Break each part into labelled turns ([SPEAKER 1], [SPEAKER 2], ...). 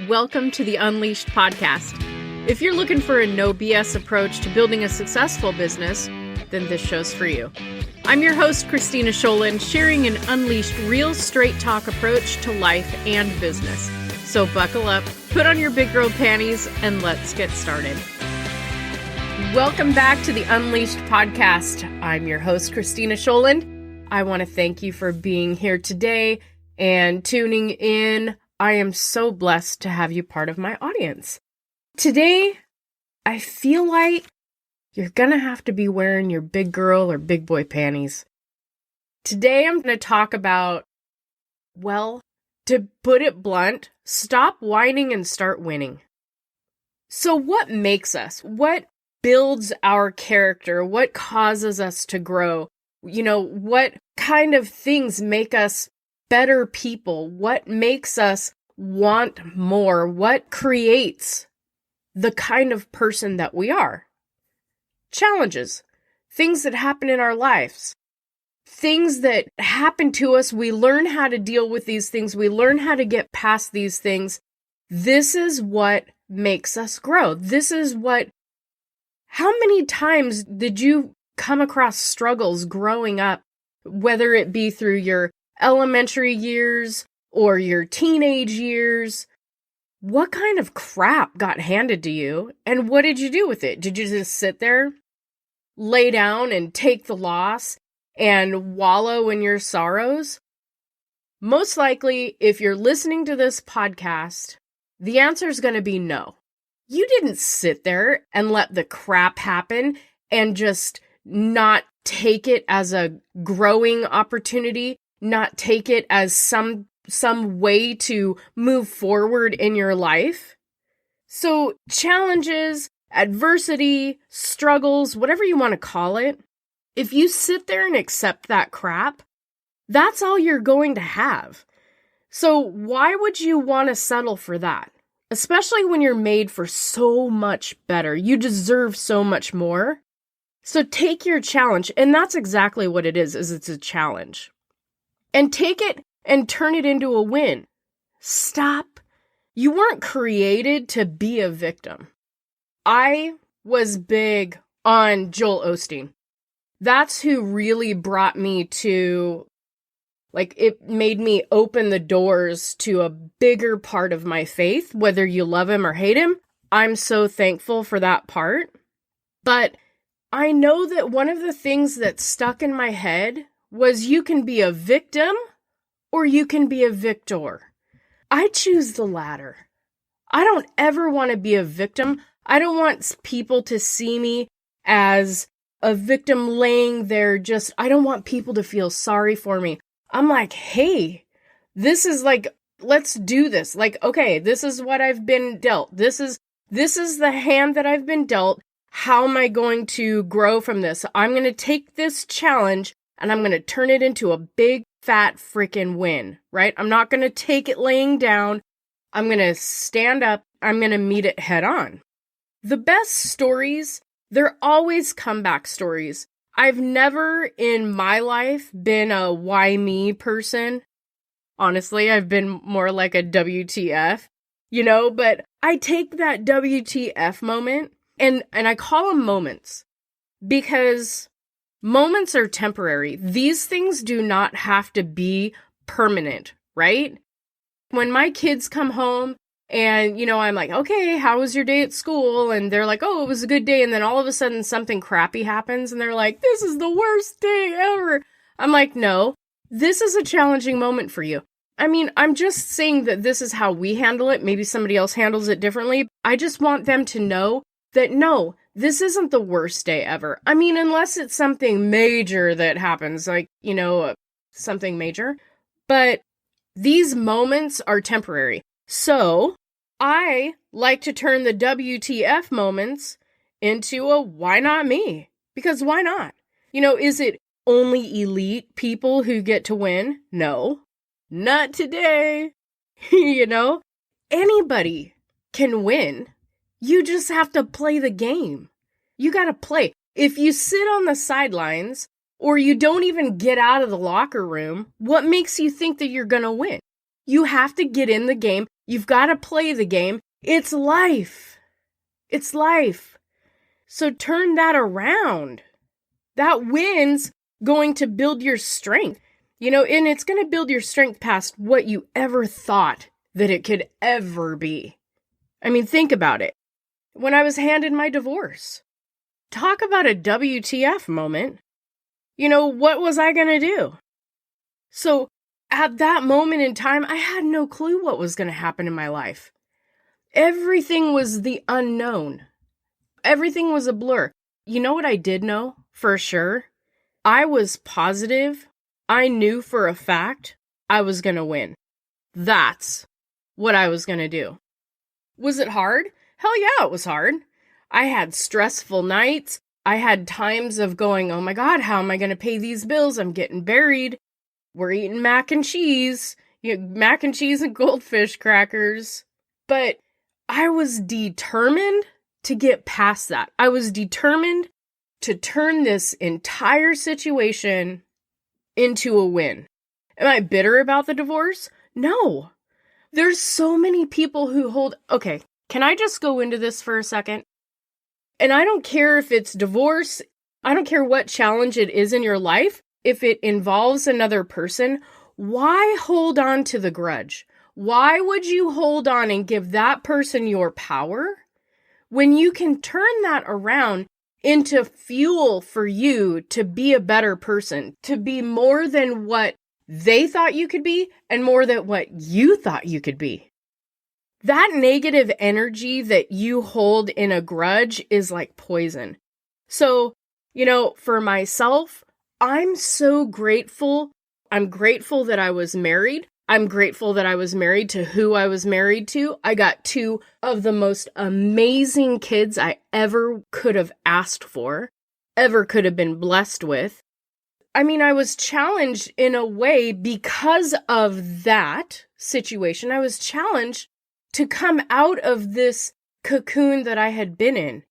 [SPEAKER 1] Welcome to the Unleashed podcast. If you're looking for a no BS approach to building a successful business, then this show's for you. I'm your host, Kristina Sjolund, sharing an unleashed, real straight talk approach to life and business. So buckle up, put on your big girl panties, and let's get started. Welcome back to the Unleashed podcast. I'm your host, Kristina Sjolund. I want to thank you for being here today and tuning in. I am so blessed to have you part of my audience. Today, I feel like you're going to have to be wearing your big girl or big boy panties. Today, I'm going to talk about, well, to put it blunt, stop whining and start winning. So what makes us? What builds our character? What causes us to grow? What kind of things make us better people? What makes us want more? What creates the kind of person that we are? Challenges, things that happen in our lives, things that happen to us. We learn how to deal with these things. We learn how to get past these things. This is what makes us grow. How many times did you come across struggles growing up, whether it be through your elementary years or your teenage years? What kind of crap got handed to you, and what did you do with it? Did you just sit there, lay down and take the loss and wallow in your sorrows? Most likely, if you're listening to this podcast, the answer is going to be no. You didn't sit there and let the crap happen and just not take it as a growing opportunity, not take it as some way to move forward in your life. So challenges, adversity, struggles, whatever you want to call it, if you sit there and accept that crap, that's all you're going to have. So why would you want to settle for that? Especially when you're made for so much better. You deserve so much more. So take your challenge, and that's exactly what it is it's a challenge. And take it and turn it into a win. Stop. You weren't created to be a victim. I was big on Joel Osteen. That's who really brought me to, it made me open the doors to a bigger part of my faith, whether you love him or hate him. I'm so thankful for that part. But I know that one of the things that stuck in my head was you can be a victim or you can be a victor. I choose the latter. I don't ever want to be a victim. I don't want people to see me as a victim laying there I don't want people to feel sorry for me. I'm like, hey, this is let's do this. Okay, this is what I've been dealt. This is the hand that I've been dealt. How am I going to grow from this? I'm going to take this challenge and I'm going to turn it into a big, fat freaking win, right? I'm not going to take it laying down. I'm going to stand up. I'm going to meet it head on. The best stories, they're always comeback stories. I've never in my life been a why me person. Honestly, I've been more like a WTF, but I take that WTF moment and I call them moments because moments are temporary. These things do not have to be permanent, right? When my kids come home and, I'm like, okay, how was your day at school? And they're like, oh, it was a good day. And then all of a sudden something crappy happens and they're like, this is the worst day ever. I'm like, no, this is a challenging moment for you. I'm just saying that this is how we handle it. Maybe somebody else handles it differently. I just want them to know that, no, this isn't the worst day ever. Unless it's something major that happens, something major. But these moments are temporary. So I like to turn the WTF moments into a why not me? Because why not? Is it only elite people who get to win? No, not today. Anybody can win. You just have to play the game. You got to play. If you sit on the sidelines or you don't even get out of the locker room, what makes you think that you're going to win? You have to get in the game You've got to play the game. It's life. It's life. So turn that around. That win's going to build your strength, and it's going to build your strength past what you ever thought that it could ever be. I mean, think about it. When I was handed my divorce, talk about a WTF moment. What was I going to do? So at that moment in time, I had no clue what was going to happen in my life. Everything was the unknown. Everything was a blur. You know what I did know for sure? I was positive. I knew for a fact I was going to win. That's what I was going to do. Was it hard? Hell yeah, it was hard. I had stressful nights. I had times of going, oh my God, how am I going to pay these bills? I'm getting buried. We're eating mac and cheese. Mac and cheese and goldfish crackers. But I was determined to get past that. I was determined to turn this entire situation into a win. Am I bitter about the divorce? No. There's so many people who okay, can I just go into this for a second? And I don't care if it's divorce. I don't care what challenge it is in your life. If it involves another person, why hold on to the grudge? Why would you hold on and give that person your power when you can turn that around into fuel for you to be a better person, to be more than what they thought you could be and more than what you thought you could be? That negative energy that you hold in a grudge is like poison. So, for myself, I'm so grateful. I'm grateful that I was married. I'm grateful that I was married to who I was married to. I got 2 of the most amazing kids I ever could have asked for, ever could have been blessed with. I mean, I was challenged in a way because of that situation. I was challenged to come out of this cocoon that I had been in.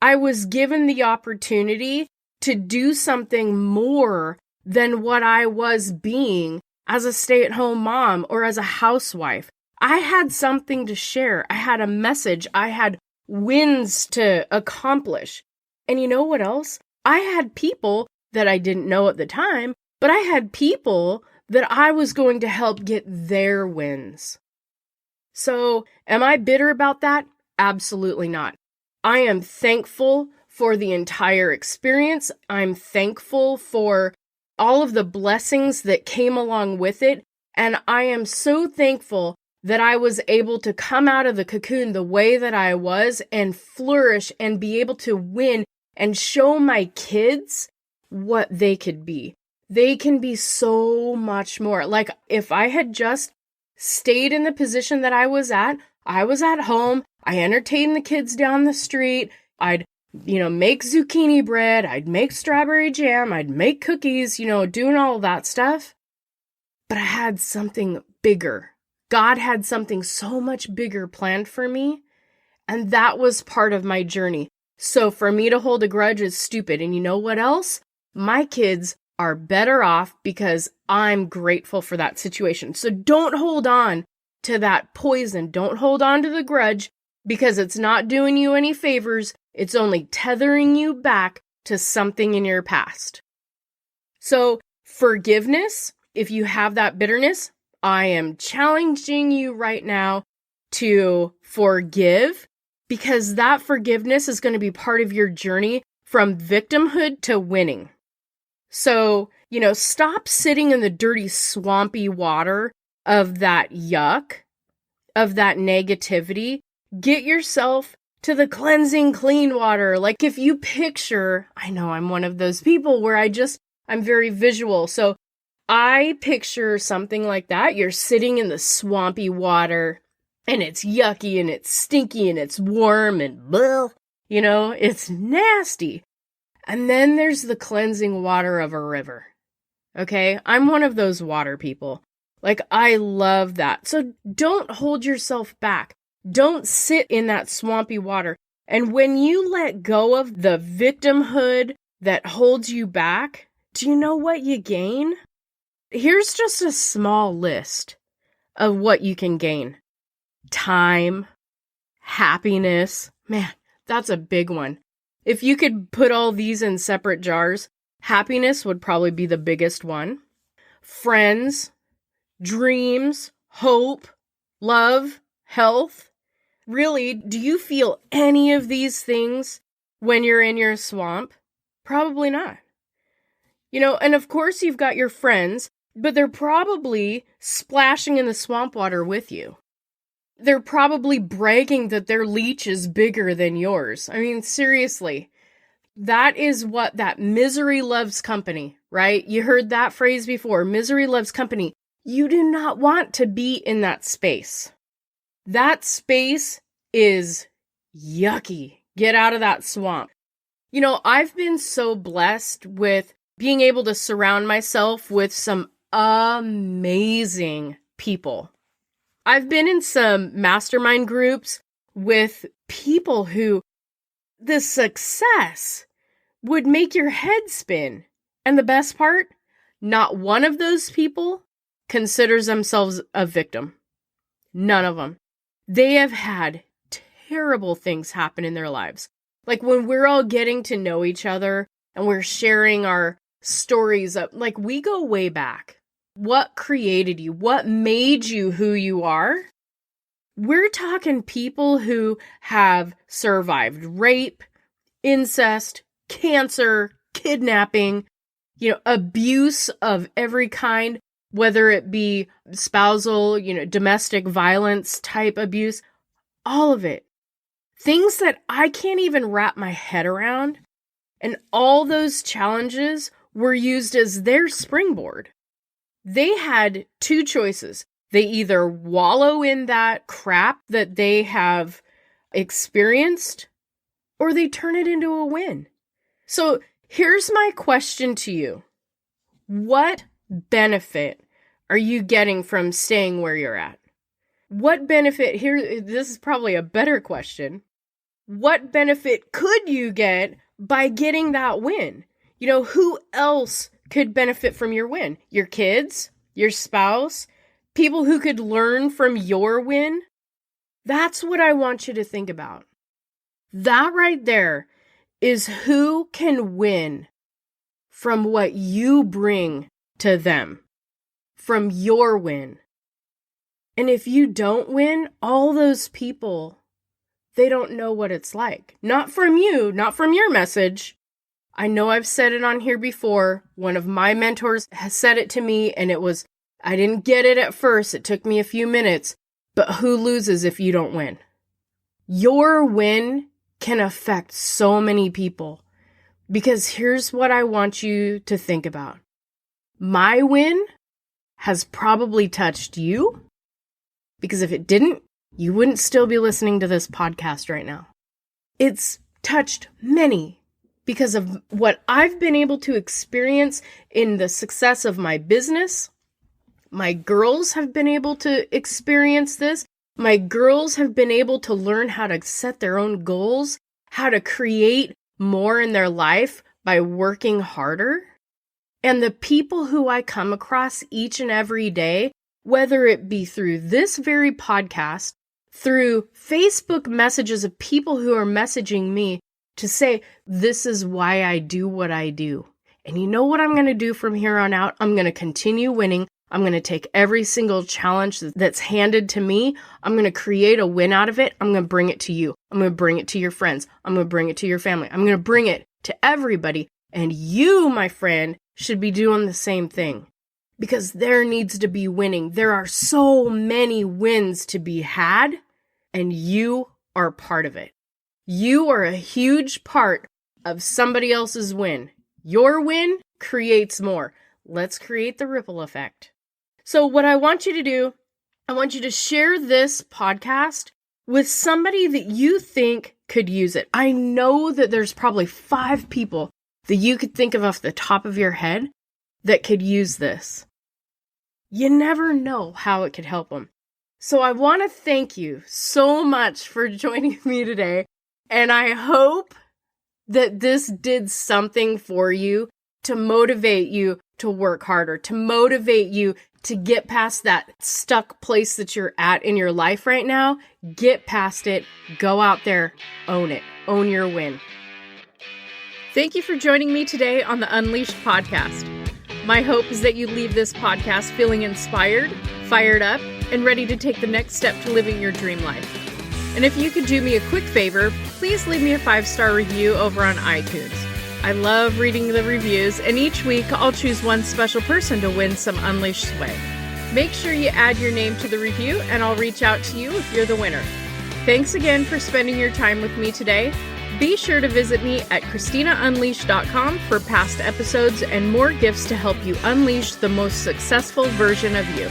[SPEAKER 1] I was given the opportunity to do something more than what I was being as a stay-at-home mom or as a housewife. I had something to share. I had a message. I had wins to accomplish. And you know what else? I had people that I didn't know at the time, but I had people that I was going to help get their wins. So, am I bitter about that? Absolutely not. I am thankful for the entire experience. I'm thankful for all of the blessings that came along with it. And I am so thankful that I was able to come out of the cocoon the way that I was and flourish and be able to win and show my kids what they could be. They can be so much more. Like if I had just stayed in the position that I was at home, I entertained the kids down the street, I'd make zucchini bread, I'd make strawberry jam, I'd make cookies, doing all of that stuff. But I had something bigger. God had something so much bigger planned for me. And that was part of my journey. So for me to hold a grudge is stupid. And you know what else? My kids are better off because I'm grateful for that situation. So don't hold on to that poison. Don't hold on to the grudge because it's not doing you any favors. It's only tethering you back to something in your past. So forgiveness, if you have that bitterness, I am challenging you right now to forgive because that forgiveness is going to be part of your journey from victimhood to winning. So, stop sitting in the dirty, swampy water of that yuck, of that negativity. Get yourself to the cleansing, clean water. Like if you picture, I know I'm one of those people where I'm very visual. So I picture something like that. You're sitting in the swampy water and it's yucky and it's stinky and it's warm and blah, it's nasty. And then there's the cleansing water of a river. Okay? I'm one of those water people. Like I love that. So don't hold yourself back. Don't sit in that swampy water. And when you let go of the victimhood that holds you back, do you know what you gain? Here's just a small list of what you can gain. time, happiness. Man, that's a big one. If you could put all these in separate jars, happiness would probably be the biggest one. Friends, dreams, hope, love, health. Really, do you feel any of these things when you're in your swamp? Probably not. And of course you've got your friends, but they're probably splashing in the swamp water with you. They're probably bragging that their leech is bigger than yours. I mean, seriously, that is what that misery loves company, right? You heard that phrase before, misery loves company. You do not want to be in that space. That space is yucky. Get out of that swamp. I've been so blessed with being able to surround myself with some amazing people. I've been in some mastermind groups with people who the success would make your head spin. And the best part, not one of those people considers themselves a victim. None of them. They have had terrible things happen in their lives. Like when we're all getting to know each other and we're sharing our stories up, like we go way back. What created you? What made you who you are? We're talking people who have survived rape, incest, cancer, kidnapping, abuse of every kind, whether it be spousal, domestic violence type abuse, all of it. Things that I can't even wrap my head around. And all those challenges were used as their springboard. They had two choices. They either wallow in that crap that they have experienced, or they turn it into a win. So here's my question to you. What benefit are you getting from staying where you're at? What benefit, this is probably a better question. What benefit could you get by getting that win? Who else could benefit from your win? Your kids, your spouse, people who could learn from your win? That's what I want you to think about. That right there is who can win from what you bring to them, from your win. And if you don't win, all those people, they don't know what it's like. Not from you, not from your message. I know I've said it on here before. One of my mentors has said it to me, and I didn't get it at first. It took me a few minutes. But who loses if you don't win? Your win can affect so many people. Because here's what I want you to think about. My win has probably touched you. Because if it didn't, you wouldn't still be listening to this podcast right now. It's touched many because of what I've been able to experience in the success of my business. My girls have been able to experience this. My girls have been able to learn how to set their own goals, how to create more in their life by working harder. And the people who I come across each and every day, whether it be through this very podcast, through Facebook messages of people who are messaging me to say, this is why I do what I do. And you know what I'm going to do from here on out? I'm going to continue winning. I'm going to take every single challenge that's handed to me. I'm going to create a win out of it. I'm going to bring it to you. I'm going to bring it to your friends. I'm going to bring it to your family. I'm going to bring it to everybody. And you, my friend, should be doing the same thing. Because there needs to be winning. There are so many wins to be had, and you are part of it. You are a huge part of somebody else's win. Your win creates more. Let's create the ripple effect. So what I want you to do, I want you to share this podcast with somebody that you think could use it. I know that there's probably 5 people that you could think of off the top of your head that could use this. You never know how it could help them. So I want to thank you so much for joining me today. And I hope that this did something for you to motivate you to work harder, to motivate you to get past that stuck place that you're at in your life right now. Get past it. Go out there. Own it. Own your win. Thank you for joining me today on the Unleashed podcast. My hope is that you leave this podcast feeling inspired, fired up, and ready to take the next step to living your dream life. And if you could do me a quick favor, please leave me a 5-star review over on iTunes. I love reading the reviews, and each week I'll choose one special person to win some Unleashed swag. Make sure you add your name to the review, and I'll reach out to you if you're the winner. Thanks again for spending your time with me today. Be sure to visit me at KristinaUnleashed.com for past episodes and more gifts to help you unleash the most successful version of you.